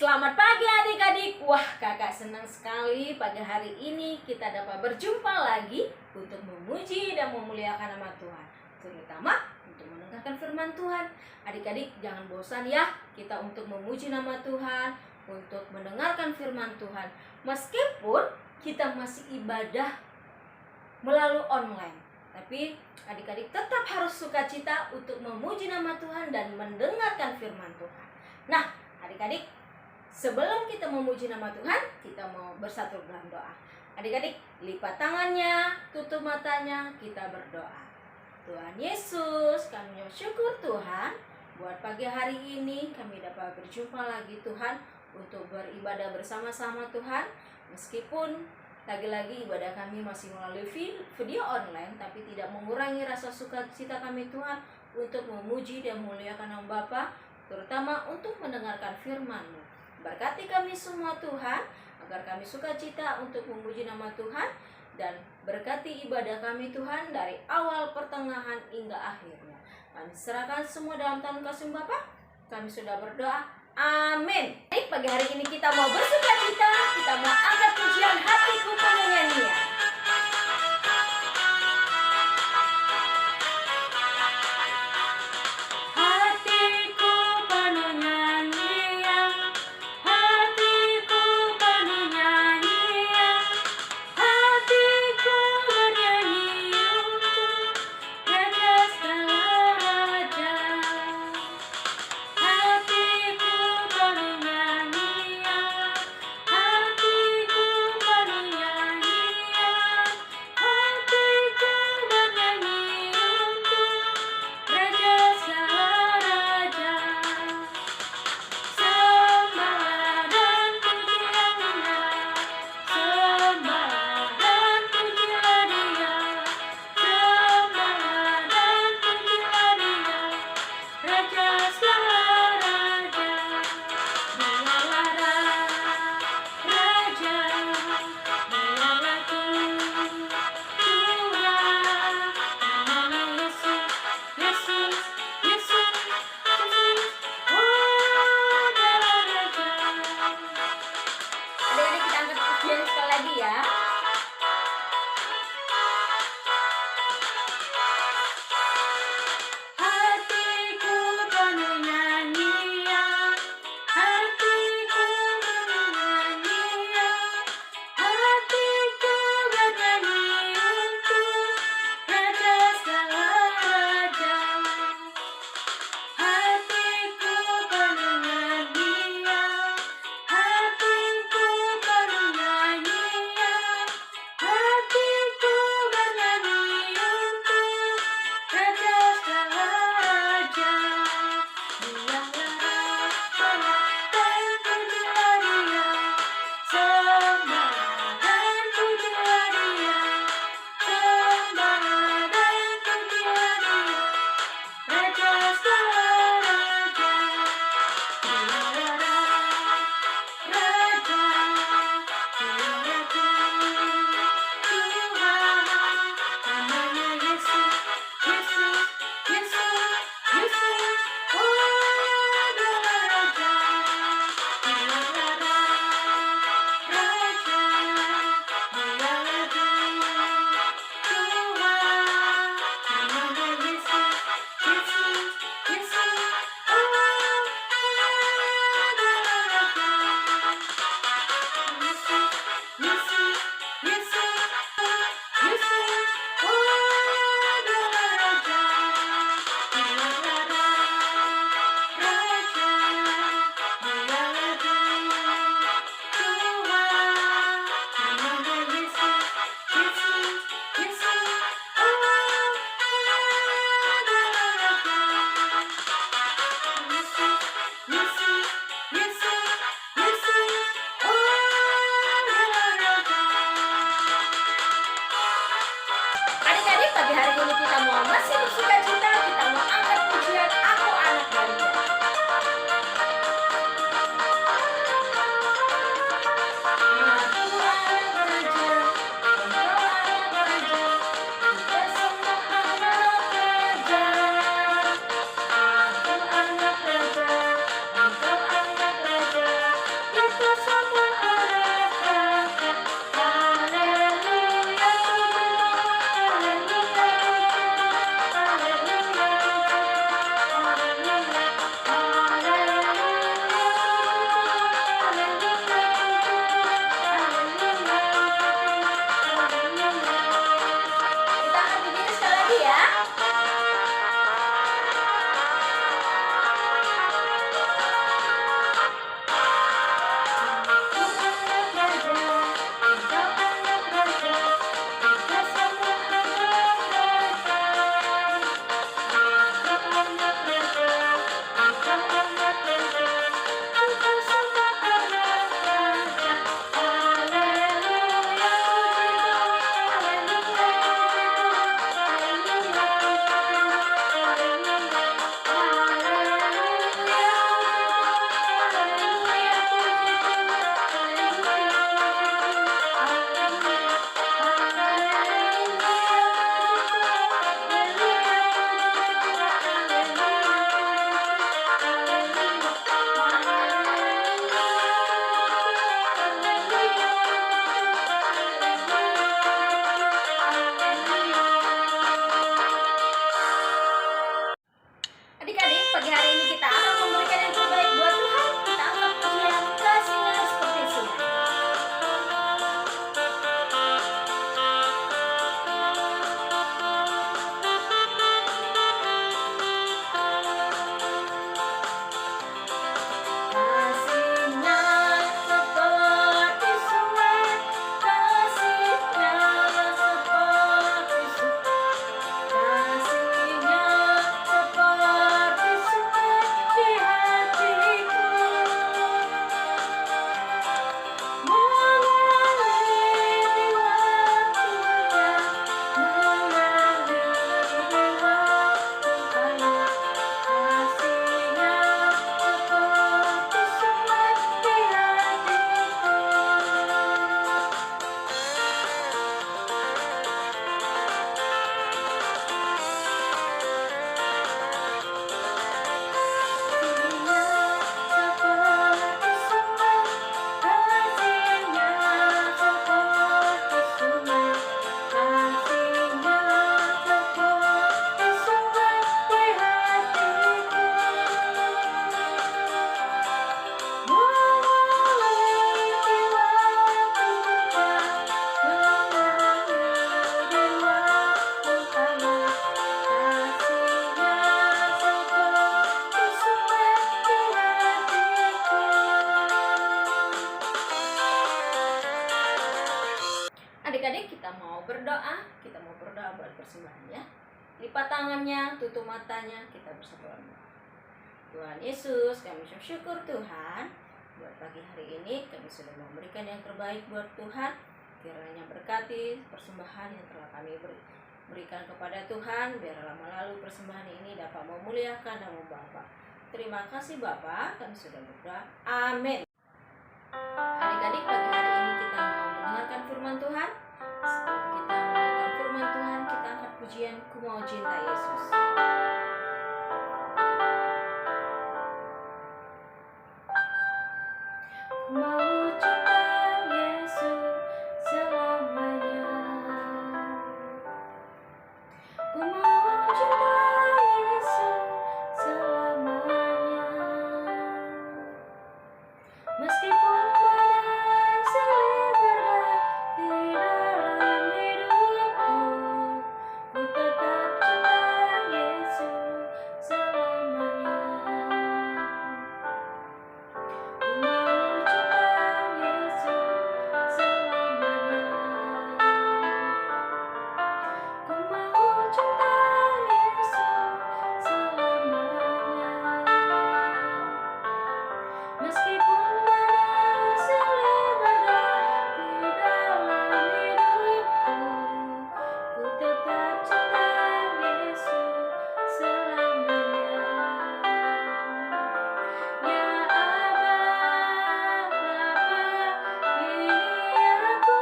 Selamat pagi adik-adik. Wah, kakak senang sekali pagi hari ini kita dapat berjumpa lagi untuk memuji dan memuliakan nama Tuhan, terutama untuk mendengarkan firman Tuhan. Adik-adik jangan bosan ya kita untuk memuji nama Tuhan, untuk mendengarkan firman Tuhan. Meskipun kita masih ibadah melalui online, tapi adik-adik tetap harus sukacita untuk memuji nama Tuhan dan mendengarkan firman Tuhan. Nah, adik-adik, sebelum kita memuji nama Tuhan, kita mau bersatu dalam doa. Adik-adik, lipat tangannya, tutup matanya, kita berdoa. Tuhan Yesus, kami bersyukur Tuhan, buat pagi hari ini kami dapat berjumpa lagi Tuhan, untuk beribadah bersama-sama Tuhan. Meskipun lagi-lagi ibadah kami masih melalui video online, tapi tidak mengurangi rasa sukacita kami Tuhan untuk memuji dan memuliakan nama Bapa, terutama untuk mendengarkan firman-Mu. Berkati kami semua Tuhan, agar kami sukacita untuk memuji nama Tuhan, dan berkati ibadah kami Tuhan dari awal, pertengahan, hingga akhirnya. Kami serahkan semua dalam tangan kasih Bapa. Kami sudah berdoa. Amin. Pagi hari ini kita mau bersukacita, kita mau angkat pujian hatiku penuh nyanyian. Pagi hari ini kita mau masih bersukacita, kita mau angkat pujian Aku Anak Maria. Aku anak raja, engkau anak raja, berdoa, kita mau berdoa buat persembahan ya. Lipat tangannya, tutup matanya, kita berdoa. Tuhan Yesus, kami syukur Tuhan buat pagi hari ini kami sudah memberikan yang terbaik buat Tuhan. Kiranya berkati persembahan yang telah kami berikan kepada Tuhan, biarlah melalui persembahan ini dapat memuliakan nama Bapa. Terima kasih Bapa, kami sudah berdoa. Amin. Adik-adik, pagi hari ini kita mau mendengarkan firman Tuhan. Sebelum kita mendengarkan firman Tuhan, kita angkat pujian Ku Mau Cinta Yesus. Ku mau cinta Yesus selamanya. Ku mau cinta Yesus selamanya. Meskipun badai silih berdati dalam hidupku, ku tetap cinta Yesus selamanya. Ku mau cinta Yesus selamanya. Ku mau cinta Yesus selamanya. Meskipun badai silih berdati dalam hidupku, ku tetap cinta Yesus selamanya. Ya Aba, Bapa, ini aku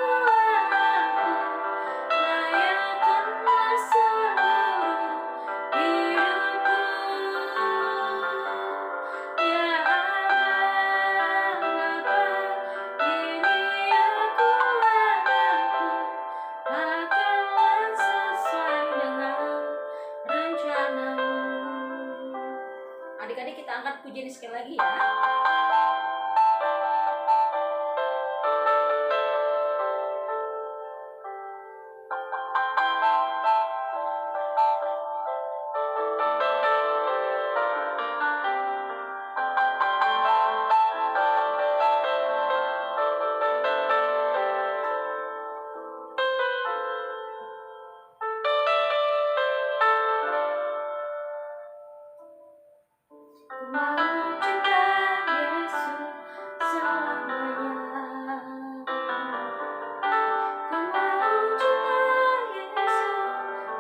layakkanlah seluruh hidupku. Ya Aba, Bapa, ini aku lakukanlah sesuai dengan rencanamu. Adik-adik, kita angkat pujian sekali lagi ya. Ku mau cinta Yesus selamanya. Ku mau cinta Yesus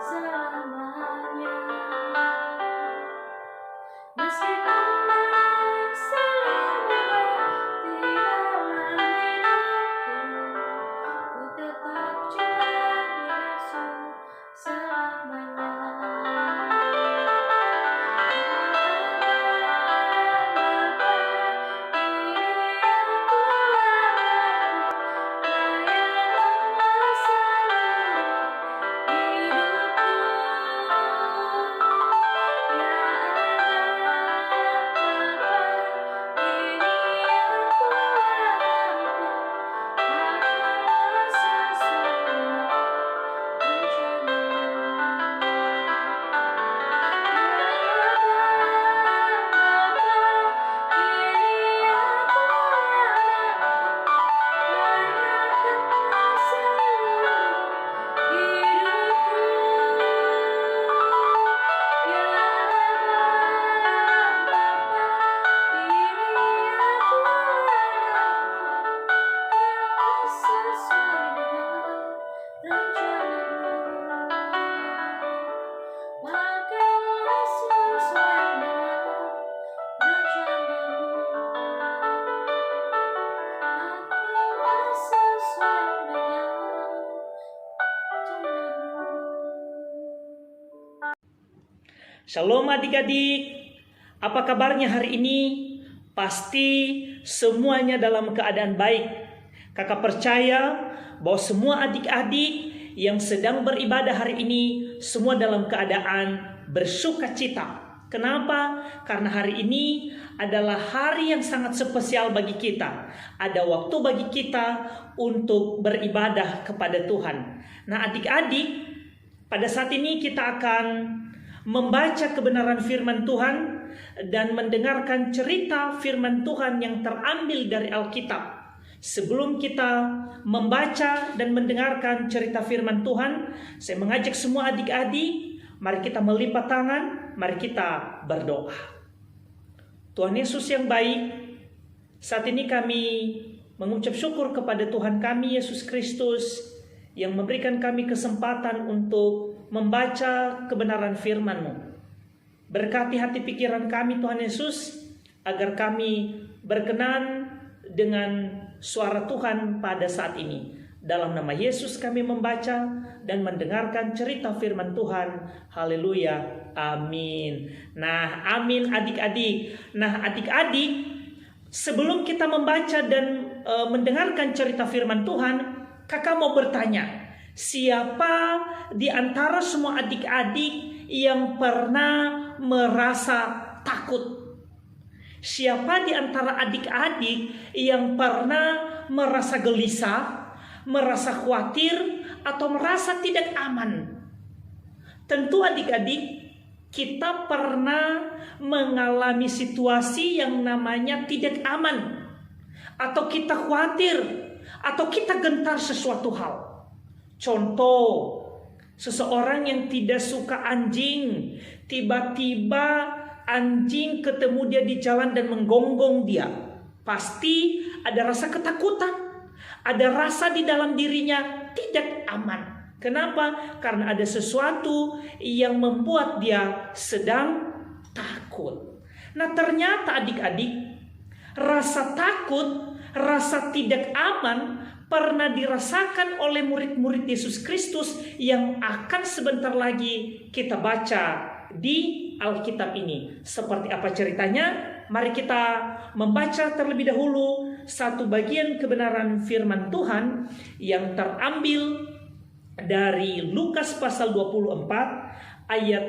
selamanya. Meskipun badai silih berdati dalam hidupku, ku tetap cinta Yesus selamanya. Shalom adik-adik, apa kabarnya hari ini? Pasti semuanya dalam keadaan baik. Kakak percaya bahwa semua adik-adik yang sedang beribadah hari ini semua dalam keadaan bersuka cita. Kenapa? Karena hari ini adalah hari yang sangat spesial bagi kita. Ada waktu bagi kita untuk beribadah kepada Tuhan. Nah adik-adik, pada saat ini kita akan membaca kebenaran firman Tuhan dan mendengarkan cerita firman Tuhan yang terambil dari Alkitab. Sebelum kita membaca dan mendengarkan cerita firman Tuhan, saya mengajak semua adik-adik, mari kita melipat tangan, mari kita berdoa. Tuhan Yesus yang baik, saat ini kami mengucap syukur kepada Tuhan kami Yesus Kristus yang memberikan kami kesempatan untuk membaca kebenaran firman-Mu. Berkati hati pikiran kami Tuhan Yesus, agar kami berkenan dengan suara Tuhan pada saat ini. Dalam nama Yesus kami membaca dan mendengarkan cerita firman Tuhan. Haleluya. Amin. Nah, amin adik-adik. Nah, adik-adik, sebelum kita membaca dan mendengarkan cerita firman Tuhan, kakak mau bertanya, siapa di antara semua adik-adik yang pernah merasa takut? Siapa di antara adik-adik yang pernah merasa gelisah, merasa khawatir, atau merasa tidak aman? Tentu adik-adik, kita pernah mengalami situasi yang namanya tidak aman, atau kita khawatir, atau kita gentar sesuatu hal. Contoh, seseorang yang tidak suka anjing, tiba-tiba anjing ketemu dia di jalan dan menggonggong dia. Pasti ada rasa ketakutan, ada rasa di dalam dirinya tidak aman. Kenapa? Karena ada sesuatu yang membuat dia sedang takut. Nah, ternyata adik-adik, rasa takut, rasa tidak aman pernah dirasakan oleh murid-murid Yesus Kristus yang akan sebentar lagi kita baca di Alkitab ini. Seperti apa ceritanya? Mari kita membaca terlebih dahulu satu bagian kebenaran firman Tuhan yang terambil dari Lukas pasal 24 ayat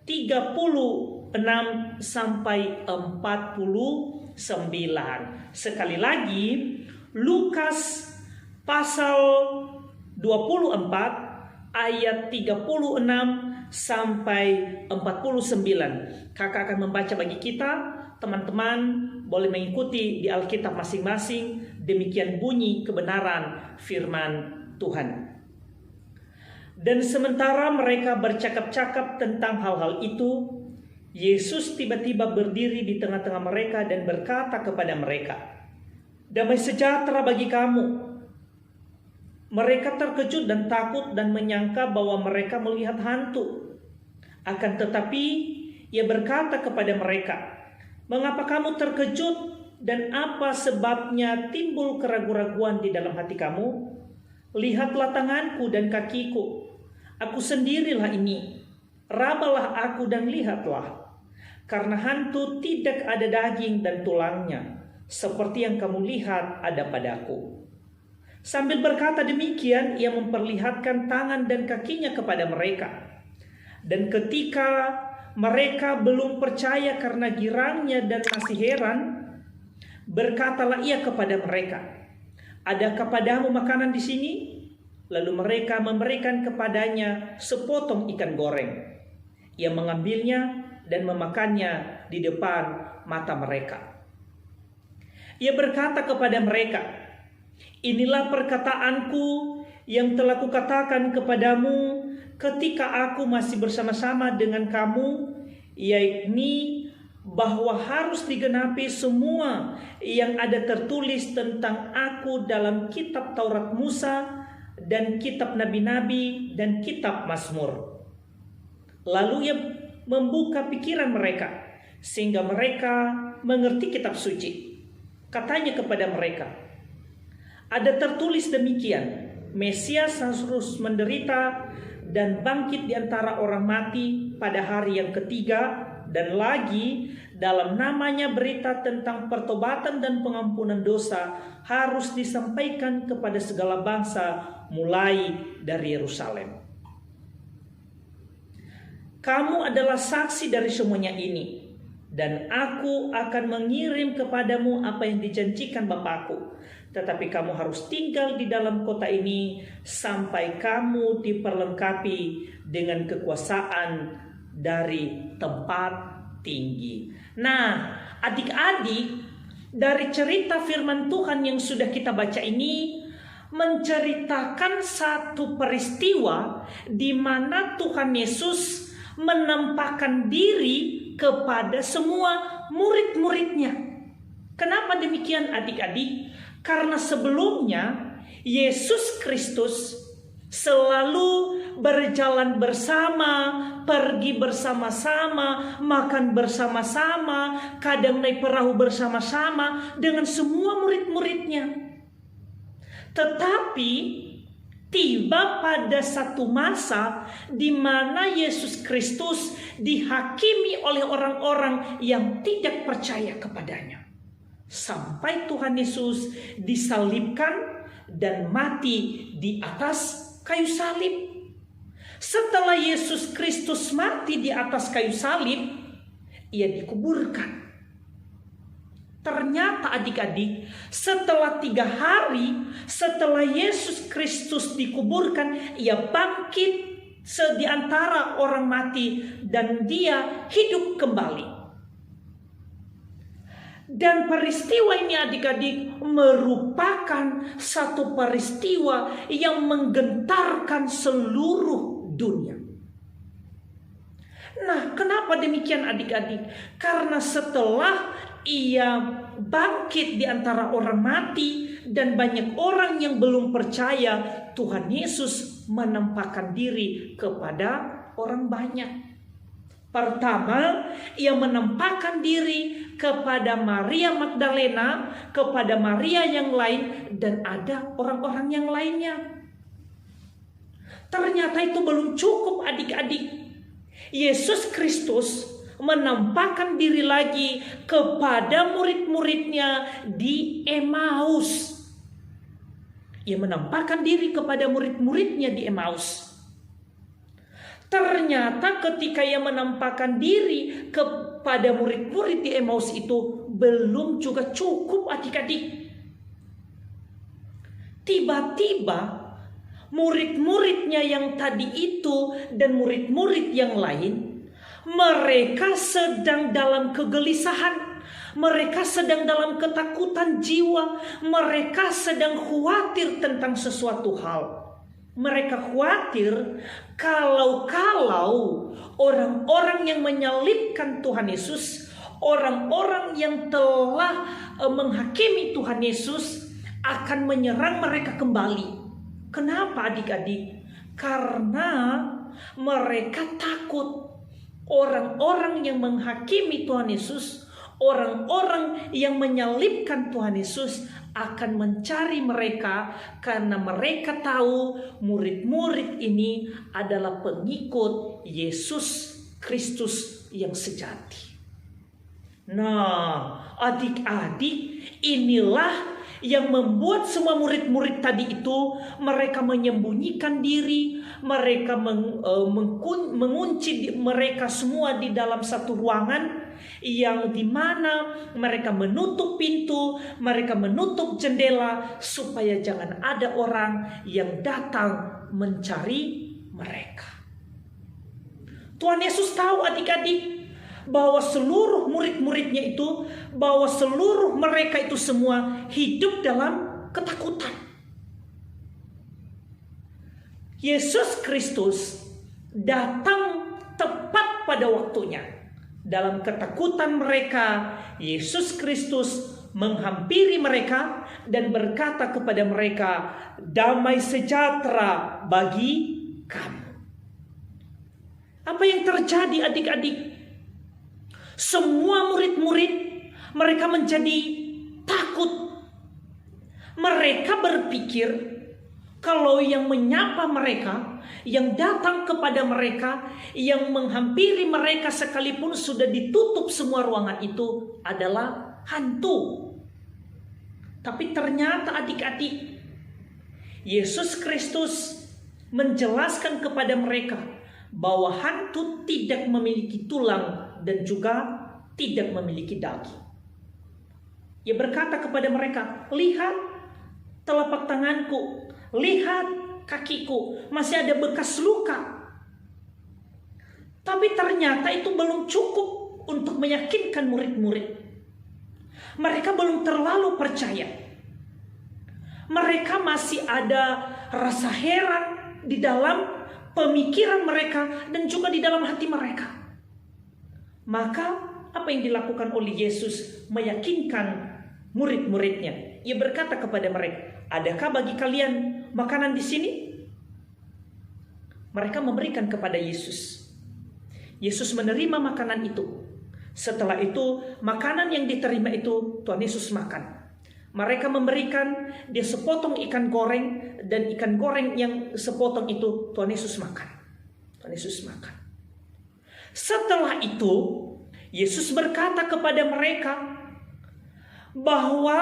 36 sampai 49. Sekali lagi, Lukas pasal 24 ayat 36 sampai 49. Kakak akan membaca bagi kita. Teman-teman boleh mengikuti di Alkitab masing-masing. Demikian bunyi kebenaran firman Tuhan. Dan sementara mereka bercakap-cakap tentang hal-hal itu, Yesus tiba-tiba berdiri di tengah-tengah mereka dan berkata kepada mereka, "Damai sejahtera bagi kamu." Mereka terkejut dan takut dan menyangka bahwa mereka melihat hantu. Akan tetapi ia berkata kepada mereka, "Mengapa kamu terkejut dan apa sebabnya timbul keraguan-raguan di dalam hati kamu? Lihatlah tanganku dan kakiku. Aku sendirilah ini. Rabalah aku dan lihatlah. Karena hantu tidak ada daging dan tulangnya, seperti yang kamu lihat ada padaku." Sambil berkata demikian, ia memperlihatkan tangan dan kakinya kepada mereka. Dan ketika mereka belum percaya karena girangnya dan masih heran, berkatalah ia kepada mereka, "Adakah padamu makanan di sini?" Lalu mereka memberikan kepadanya sepotong ikan goreng. Ia mengambilnya dan memakannya di depan mata mereka. Ia berkata kepada mereka, "Inilah perkataanku yang telah kukatakan kepadamu ketika aku masih bersama-sama dengan kamu, yakni bahwa harus digenapi semua yang ada tertulis tentang aku dalam kitab Taurat Musa dan kitab Nabi-Nabi dan kitab Mazmur." Lalu ia membuka pikiran mereka sehingga mereka mengerti kitab suci. Katanya kepada mereka, "Ada tertulis demikian, Mesias harus menderita dan bangkit di antara orang mati pada hari yang ketiga, dan lagi dalam namanya berita tentang pertobatan dan pengampunan dosa harus disampaikan kepada segala bangsa mulai dari Yerusalem. Kamu adalah saksi dari semuanya ini, dan aku akan mengirim kepadamu apa yang dijanjikan Bapakku. Tetapi kamu harus tinggal di dalam kota ini sampai kamu diperlengkapi dengan kekuasaan dari tempat tinggi." Nah, adik-adik, Dari cerita firman Tuhan yang sudah kita baca ini menceritakan satu peristiwa di mana Tuhan Yesus menampakkan diri kepada semua murid-muridnya. Kenapa demikian adik-adik? Karena sebelumnya Yesus Kristus selalu berjalan bersama, pergi bersama-sama, makan bersama-sama, kadang naik perahu bersama-sama dengan semua murid-muridnya. Tetapi tiba pada satu masa di mana Yesus Kristus dihakimi oleh orang-orang yang tidak percaya kepadanya. Sampai Tuhan Yesus disalibkan dan mati di atas kayu salib. Setelah Yesus Kristus mati di atas kayu salib, ia dikuburkan. Ternyata adik-adik, setelah 3 hari setelah Yesus Kristus dikuburkan, ia bangkit di antara orang mati dan dia hidup kembali. Dan peristiwa ini adik-adik merupakan satu peristiwa yang menggentarkan seluruh dunia. Nah, kenapa demikian adik-adik? Karena setelah ia bangkit di antara orang mati dan banyak orang yang belum percaya, Tuhan Yesus menampakkan diri kepada orang banyak. Pertama, ia menampakkan diri kepada Maria Magdalena, kepada Maria yang lain, dan ada orang-orang yang lainnya. Ternyata itu belum cukup adik-adik. Yesus Kristus menampakkan diri lagi kepada murid-muridnya di Emmaus. Ia menampakkan diri kepada murid-muridnya di Emmaus. Ternyata ketika ia menampakkan diri kepada murid-murid di Emmaus itu belum juga cukup adik-adik. Tiba-tiba murid-muridnya yang tadi itu dan murid-murid yang lain, mereka sedang dalam kegelisahan. Mereka sedang dalam ketakutan jiwa. Mereka sedang khawatir tentang sesuatu hal. Mereka khawatir kalau orang-orang yang menyalibkan Tuhan Yesus, orang-orang yang telah menghakimi Tuhan Yesus akan menyerang mereka kembali. Kenapa adik-adik? Karena mereka takut orang-orang yang menghakimi Tuhan Yesus, orang-orang yang menyalibkan Tuhan Yesus akan mencari mereka karena mereka tahu murid-murid ini adalah pengikut Yesus Kristus yang sejati. Nah, adik-adik, inilah yang membuat semua murid-murid tadi itu mereka menyembunyikan diri, mereka mengunci mereka semua di dalam satu ruangan yang dimana mereka menutup pintu, mereka menutup jendela supaya jangan ada orang yang datang mencari mereka. Tuhan Yesus tahu adik-adik bahwa seluruh murid-muridnya itu, bahwa seluruh mereka itu semua hidup dalam ketakutan. Yesus Kristus datang tepat pada waktunya. Dalam ketakutan mereka, Yesus Kristus menghampiri mereka dan berkata kepada mereka, "Damai sejahtera bagi kamu." Apa yang terjadi adik-adik? Semua murid-murid mereka menjadi takut. Mereka berpikir kalau yang menyapa mereka, yang datang kepada mereka, yang menghampiri mereka sekalipun sudah ditutup semua ruangan itu adalah hantu. Tapi ternyata adik-adik, Yesus Kristus menjelaskan kepada mereka bahwa hantu tidak memiliki tulang dan juga tidak memiliki daging. Ia berkata kepada mereka, "Lihat telapak tanganku, lihat kakiku, masih ada bekas luka." Tapi ternyata itu belum cukup untuk meyakinkan murid-murid. mereka belum terlalu percaya. Mereka masih ada rasa heran di dalam pemikiran mereka dan juga di dalam hati mereka. Maka apa yang dilakukan oleh Yesus? Meyakinkan murid-muridnya. Ia berkata kepada mereka, adakah bagi kalian makanan di sini? Mereka memberikan kepada Yesus. Yesus menerima makanan itu. Setelah itu, makanan yang diterima itu Tuhan Yesus makan. Mereka memberikan dia sepotong ikan goreng, dan ikan goreng yang sepotong itu Tuhan Yesus makan. Tuhan Yesus makan. Setelah itu, Yesus berkata kepada mereka bahwa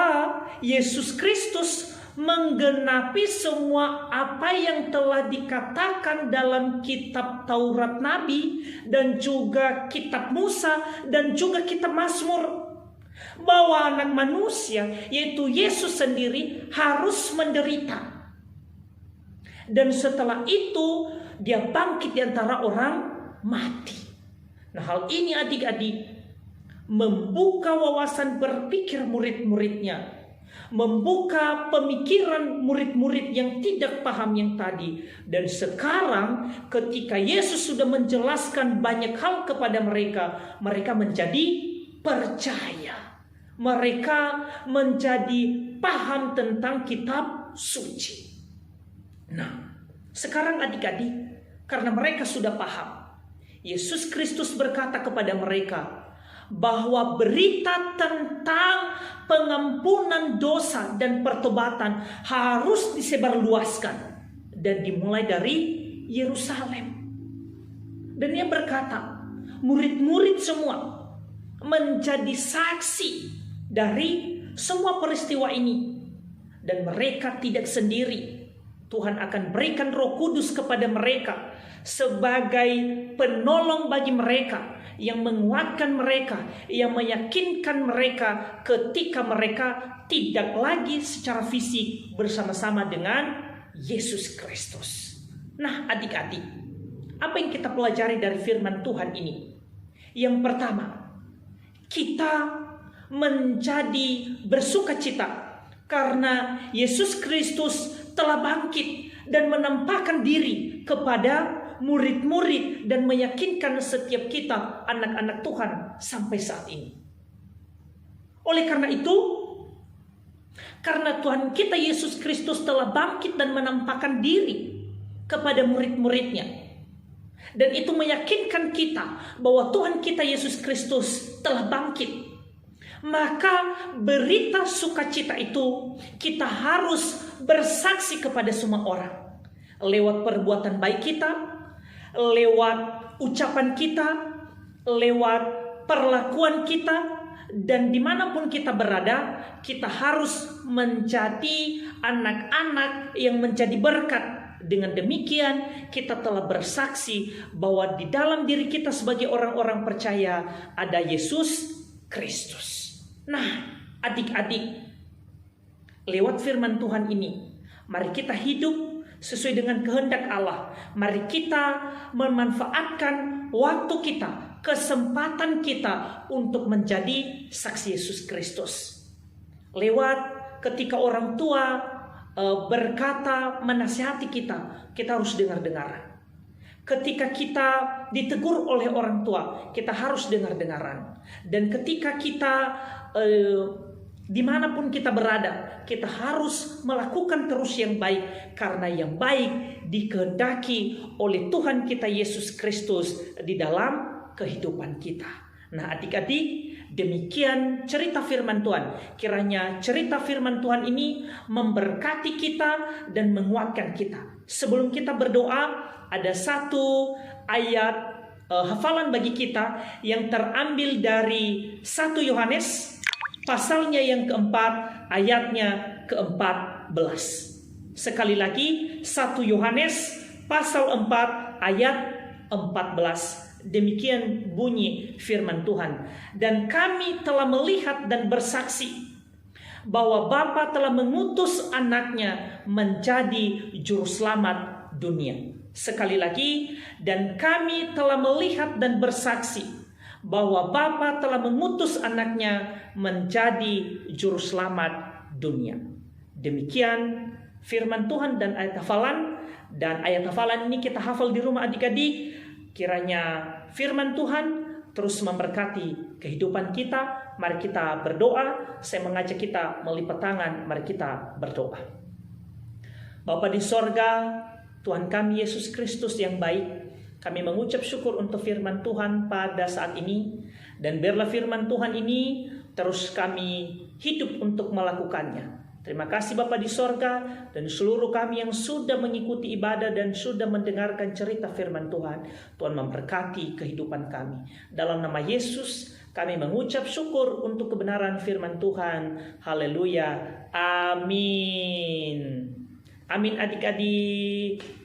Yesus Kristus menggenapi semua apa yang telah dikatakan dalam kitab Taurat Nabi dan juga kitab Musa dan juga kitab Mazmur, bahwa anak manusia yaitu Yesus sendiri harus menderita, dan setelah itu dia bangkit di antara orang mati. Nah, hal ini adik-adik membuka wawasan berpikir murid-muridnya, membuka pemikiran murid-murid yang tidak paham yang tadi. Dan sekarang ketika Yesus sudah menjelaskan banyak hal kepada mereka, mereka menjadi percaya. Mereka menjadi paham tentang kitab suci. Nah, sekarang adik-adik, karena mereka sudah paham, Yesus Kristus berkata kepada mereka bahwa berita tentang pengampunan dosa dan pertobatan harus disebarluaskan dan dimulai dari Yerusalem. Dan ia berkata, murid-murid semua menjadi saksi dari semua peristiwa ini, dan mereka tidak sendiri. Tuhan akan berikan Roh Kudus kepada mereka sebagai penolong bagi mereka, yang menguatkan mereka, yang meyakinkan mereka ketika mereka tidak lagi secara fisik bersama-sama dengan Yesus Kristus. Nah, adik-adik, apa yang kita pelajari dari firman Tuhan ini? Yang pertama, kita menjadi bersukacita karena Yesus Kristus telah bangkit dan menampakkan diri kepada murid-murid dan meyakinkan setiap kita anak-anak Tuhan sampai saat ini. Oleh karena itu, karena Tuhan kita Yesus Kristus telah bangkit dan menampakkan diri kepada murid-muridnya, dan itu meyakinkan kita bahwa Tuhan kita Yesus Kristus telah bangkit, maka berita sukacita itu kita harus bersaksi kepada semua orang lewat perbuatan baik kita, lewat ucapan kita, lewat perlakuan kita, dan dimanapun kita berada, kita harus menjadi anak-anak yang menjadi berkat. Dengan demikian kita telah bersaksi bahwa di dalam diri kita sebagai orang-orang percaya ada Yesus Kristus. Nah, adik-adik, lewat firman Tuhan ini, mari kita hidup sesuai dengan kehendak Allah. Mari kita memanfaatkan waktu kita, kesempatan kita untuk menjadi saksi Yesus Kristus. Lewat ketika orang tua berkata, menasihati kita, kita harus dengar-dengaran. Ketika kita ditegur oleh orang tua, kita harus dengar-dengaran. Dan ketika kita dimanapun kita berada, kita harus melakukan terus yang baik, karena yang baik dikehendaki oleh Tuhan kita Yesus Kristus di dalam kehidupan kita. Nah, adik-adik, demikian cerita firman Tuhan. Kiranya cerita firman Tuhan ini memberkati kita dan menguatkan kita. Sebelum kita berdoa, ada satu ayat hafalan bagi kita yang terambil dari 1 Yohanes pasalnya yang keempat, ayatnya ke-14. Sekali lagi, 1 Yohanes pasal 4 ayat 14. Demikian bunyi firman Tuhan. Dan kami telah melihat dan bersaksi bahwa Bapa telah mengutus anaknya menjadi juru selamat dunia. Sekali lagi, dan kami telah melihat dan bersaksi bahwa Bapa telah mengutus anaknya menjadi juru selamat dunia. Demikian firman Tuhan dan ayat hafalan. Dan ayat hafalan ini kita hafal di rumah adik-adik. Kiranya firman Tuhan terus memberkati kehidupan kita. Mari kita berdoa. Saya mengajak kita melipat tangan. Mari kita berdoa. Bapa di sorga, Tuhan kami Yesus Kristus yang baik, kami mengucap syukur untuk firman Tuhan pada saat ini. Dan biarlah firman Tuhan ini terus kami hidup untuk melakukannya. Terima kasih Bapa di sorga dan seluruh kami yang sudah mengikuti ibadah dan sudah mendengarkan cerita firman Tuhan. Tuhan memberkati kehidupan kami. Dalam nama Yesus kami mengucap syukur untuk kebenaran firman Tuhan. Haleluya. Amin. Amin adik-adik.